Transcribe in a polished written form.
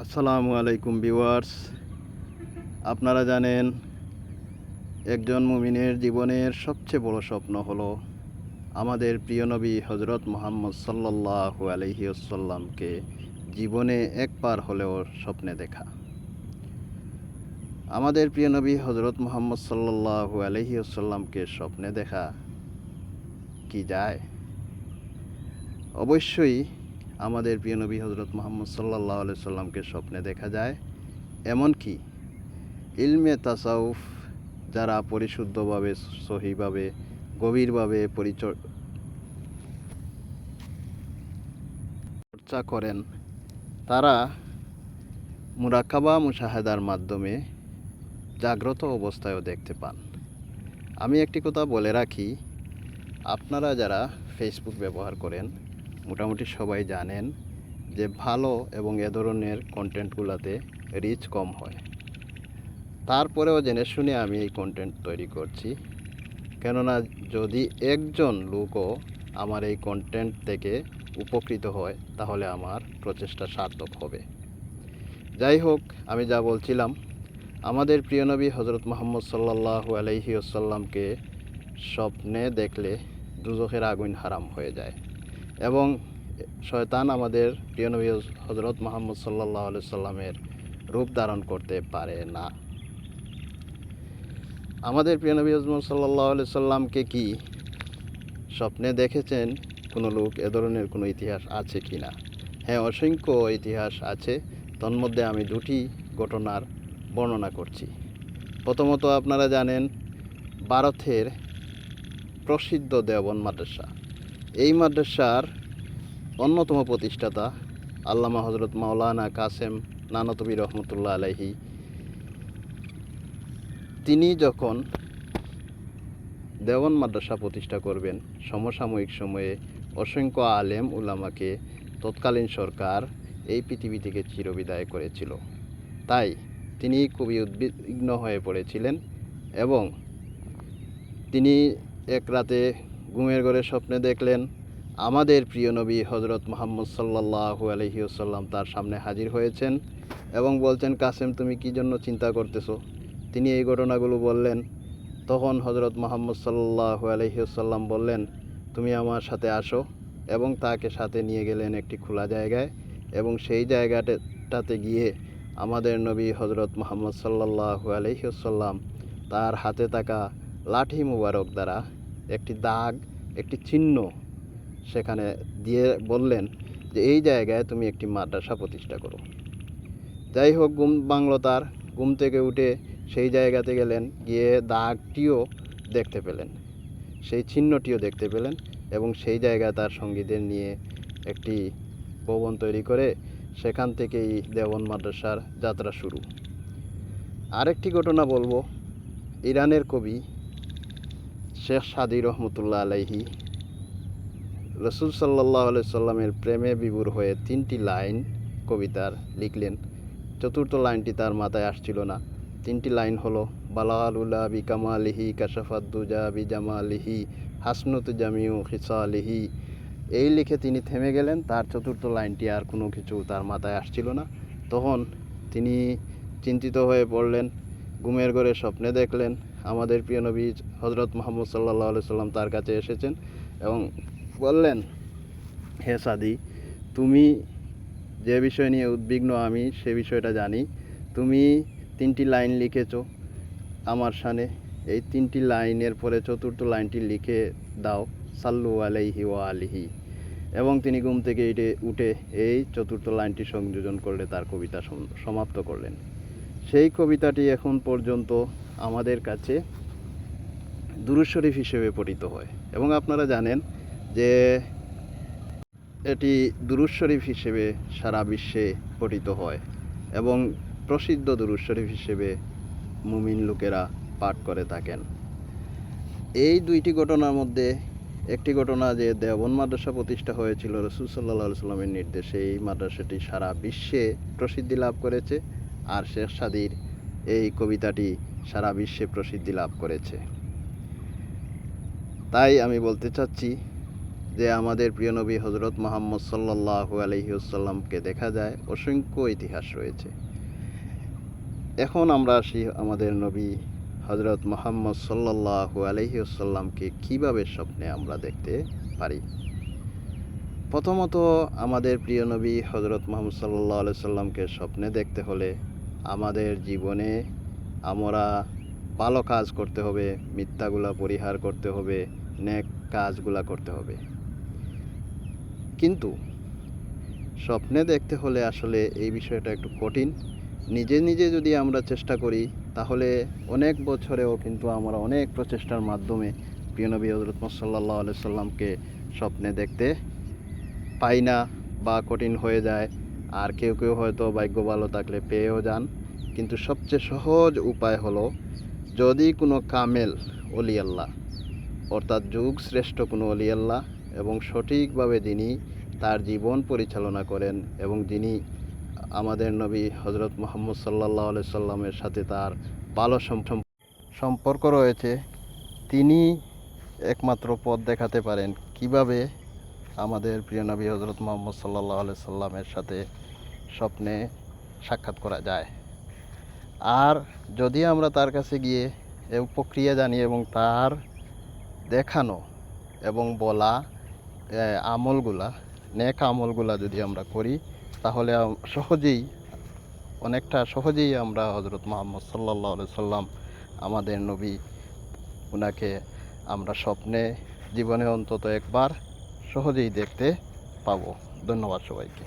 আসসালামু আলাইকুম ভিউয়ার্স। আপনারা জানেন একজন মুমিনের জীবনের সবচেয়ে বড় স্বপ্ন হলো আমাদের প্রিয় নবী হজরত মুহাম্মদ সাল্লাল্লাহু আলাইহি ওয়াসাল্লামকে জীবনে একবার হলেও স্বপ্নে দেখা। আমাদের প্রিয় নবী হজরত মুহাম্মদ সাল্লাল্লাহু আলাইহি ওয়াসাল্লামকে স্বপ্নে দেখা কি যায়? অবশ্যই আমাদের প্রিয় নবী হজরত মুহাম্মদ সাল্লাল্লাহু আলাইহি ওয়াসাল্লামকে স্বপ্নে দেখা যায়। এমনকি ইলমে তাসাউফ যারা পরিশুদ্ধভাবে, সহিভাবে, গভীরভাবে চর্চা করেন, তারা মুরাকাবা মুশাহাদার মাধ্যমে জাগ্রত অবস্থায়ও দেখতে পান। আমি একটি কথা বলে রাখি, আপনারা যারা ফেসবুক ব্যবহার করেন মোটামুটি সবাই জানেন যে ভালো এবং এ ধরনের কন্টেন্টগুলোতে রিচ কম হয়। তারপরেও জেনে শুনে আমি এই কন্টেন্ট তৈরি করছি, কেননা যদি একজন লোকও আমার এই কন্টেন্ট থেকে উপকৃত হয় তাহলে আমার প্রচেষ্টা সার্থক হবে। যাই হোক, আমি যা বলছিলাম, আমাদের প্রিয় নবী হজরত মুহাম্মদ সাল্লাল্লাহু আলাইহি ওয়াসাল্লামকে স্বপ্নে দেখলে দুজখের আগুন হারাম হয়ে যায় এবং শয়তান আমাদের প্রিয় নবী হজরত মুহাম্মদ সাল্লাল্লাহু আলাইহি ওয়াসাল্লামের রূপ ধারণ করতে পারে না। আমাদের প্রিয় নবী হজরত সাল্লাল্লাহু আলাইহি সাল্লামকে কি স্বপ্নে দেখেছেন কোনো লোক? এ ধরনের কোনো ইতিহাস আছে কি না? হ্যাঁ, অসংখ্য ইতিহাস আছে। তন্মধ্যে আমি দুটি ঘটনার বর্ণনা করছি। প্রথমত, আপনারা জানেন ভারতের প্রসিদ্ধ দেওবন্দ মাদ্রাসা, এই মাদ্রাসার অন্যতম প্রতিষ্ঠাতা আল্লামা হজরত মাওলানা কাসেম নানতবী রহমতুল্লাহ আলাইহি, তিনি যখন দেওবন্দ মাদ্রাসা প্রতিষ্ঠা করবেন, সমসাময়িক সময়ে অসংখ্য আলেম উলামাকে তৎকালীন সরকার এই পৃথিবী থেকে চিরবিদায় করেছিল। তাই তিনি খুবই উদ্বিগ্ন হয়ে পড়েছিলেন এবং তিনি এক রাতে ঘুমের ঘরে স্বপ্নে দেখলেন আমাদের প্রিয় নবী হজরত মুহাম্মদ সাল্লাল্লাহু আলাইহি ওয়াসাল্লাম তার সামনে হাজির হয়েছেন এবং বলছেন, কাসেম, তুমি কি জন্য চিন্তা করতেছো? তিনি এই ঘটনাগুলো বললেন। তখন হজরত মুহাম্মদ সাল্লাল্লাহু আলাইহি ওয়াসাল্লাম বললেন, তুমি আমার সাথে আসো, এবং তাকে সাথে নিয়ে গেলেন একটি খোলা জায়গায় এবং সেই জায়গাটাতে গিয়ে আমাদের নবী হজরত মুহাম্মদ সাল্লাল্লাহু আলাইহি ওয়াসাল্লাম তার হাতে থাকা লাঠি মুবারক দ্বারা একটি দাগ, একটি চিহ্ন সেখানে দিয়ে বললেন যে এই জায়গায় তুমি একটি মাদ্রাসা প্রতিষ্ঠা করো। যাই হোক, ঘুম ভাঙল তার। ঘুম থেকে উঠে সেই জায়গাতে গেলেন, গিয়ে দাগটিও দেখতে পেলেন, সেই চিহ্নটিও দেখতে পেলেন এবং সেই জায়গায় তার সঙ্গীদের নিয়ে একটি ভবন তৈরি করে সেখান থেকেই দেওবন্দ মাদ্রাসার যাত্রা শুরু। আরেকটি ঘটনা বলবো, ইরানের কবি শেখ সাদি রহমতুল্লাহ আলাইহি রসুল সাল্লাল্লাহু আলাইহি সাল্লামের প্রেমে বিভোর হয়ে 3টি লাইন কবিতার লিখলেন। চতুর্থ লাইনটি তার মাথায় আসছিল না। 3টি লাইন হলো, বালালুলা বিকামালিহি কাশাফাদ্দুজা বিজামালিহি হাসনুত জামিউ খিসালিহি। এই লিখে তিনি থেমে গেলেন। তার চতুর্থ লাইনটি আর কোনো কিছু তার মাথায় আসছিল না। তখন তিনি চিন্তিত হয়ে পড়লেন। ঘুমের ঘরে স্বপ্নে দেখলেন আমাদের প্রিয় নবী হজরত মুহাম্মদ সাল্লাল্লাহু আলাইহি সাল্লাম তার কাছে এসেছেন এবং বললেন, হে সাদি, তুমি যে বিষয় নিয়ে উদ্বিগ্ন আমি সে বিষয়টা জানি। তুমি 3টি লাইন লিখেছো আমার শানে, এই 3টি লাইনের পরে চতুর্থ লাইনটি লিখে দাও, সাল্লু আলাইহি ওয়া আলিহি। এবং তিনি ঘুম থেকে উঠে এই চতুর্থ লাইনটি সংযোজন করলে তার কবিতা সমাপ্ত করলেন। সেই কবিতাটি এখন পর্যন্ত আমাদের কাছে দুরূদ শরীফ হিসেবে পঠিত হয় এবং আপনারা জানেন যে এটি দুরূদ শরীফ হিসেবে সারা বিশ্বে পঠিত হয় এবং প্রসিদ্ধ দুরূদ শরীফ হিসেবে মুমিন লোকেরা পাঠ করে থাকেন। এই দুইটি ঘটনার মধ্যে একটি ঘটনা যে দেওবন্দ মাদ্রাসা প্রতিষ্ঠা হয়েছিল রাসূল সাল্লাল্লাহু আলাইহি সাল্লামের নির্দেশে, এই মাদ্রাসাটি সারা বিশ্বে প্রসিদ্ধি লাভ করেছে, আর শেখ সাদির এই কবিতাটি সারা বিশ্বে প্রসিদ্ধি লাভ করেছে। তাই আমি বলতে চাচ্ছি যে আমাদের প্রিয় নবী হজরত মুহাম্মদ সাল্লাল্লাহু আলাইহি ওয়াসাল্লামকে দেখা যায়, অসংখ্য ইতিহাস রয়েছে। এখন আমরা আসি আমাদের নবী হজরত মুহাম্মদ সাল্লাল্লাহু আলাইহি ওয়াসাল্লামকে কীভাবে স্বপ্নে আমরা দেখতে পারি। প্রথমত আমাদের প্রিয় নবী হজরত মুহাম্মদ সাল্লাল্লাহু আলাইহি ওয়াসাল্লামকে স্বপ্নে দেখতে হলে আমাদের জীবনে আমরা ভালো কাজ করতে হবে, মিথ্যাগুলা পরিহার করতে হবে, নেক কাজগুলা করতে হবে। কিন্তু স্বপ্নে দেখতে হলে আসলে এই বিষয়টা একটু কঠিন। নিজে নিজে যদি আমরা চেষ্টা করি তাহলে অনেক বছরেও কিন্তু আমরা অনেক প্রচেষ্টার মাধ্যমে প্রিয় নবী হজরত মুহাম্মদ সাল্লাল্লাহু আলাইহি ওয়াসাল্লামকে স্বপ্নে দেখতে পাই না বা কঠিন হয়ে যায়। আর কেউ কেউ হয়তো ভাগ্য ভালো থাকলে পেয়েও যান। কিন্তু সবচেয়ে সহজ উপায় হলো, যদি কোনো কামেল ওলি আল্লাহ অর্থাৎ যুগ শ্রেষ্ঠ কোনো ওলি আল্লাহ এবং সঠিকভাবে যিনি তার জীবন পরিচালনা করেন এবং যিনি আমাদের নবী হজরত মুহাম্মদ সাল্লাল্লাহু আলাইহি সাল্লামের সাথে তার ভালো সম্পর্ক রয়েছে, তিনি একমাত্র পথ দেখাতে পারেন কিভাবে আমাদের প্রিয় নবী হজরত মুহাম্মদ সাল্লাল্লাহু আলাইহি সাল্লামের সাথে স্বপ্নে সাক্ষাৎ করা যায়। আর যদি আমরা তার কাছে গিয়ে এই প্রক্রিয়া জানি এবং তার দেখানো এবং বলা আমলগুলা, নেক আমলগুলা যদি আমরা করি তাহলে অনেকটা সহজেই আমরা হজরত মুহাম্মদ সাল্লাল্লাহু আলাইহি সাল্লাম আমাদের নবী, ওনাকে আমরা স্বপ্নে জীবনে অন্তত একবার সহজেই দেখতে পাবো। ধন্যবাদ সবাইকে।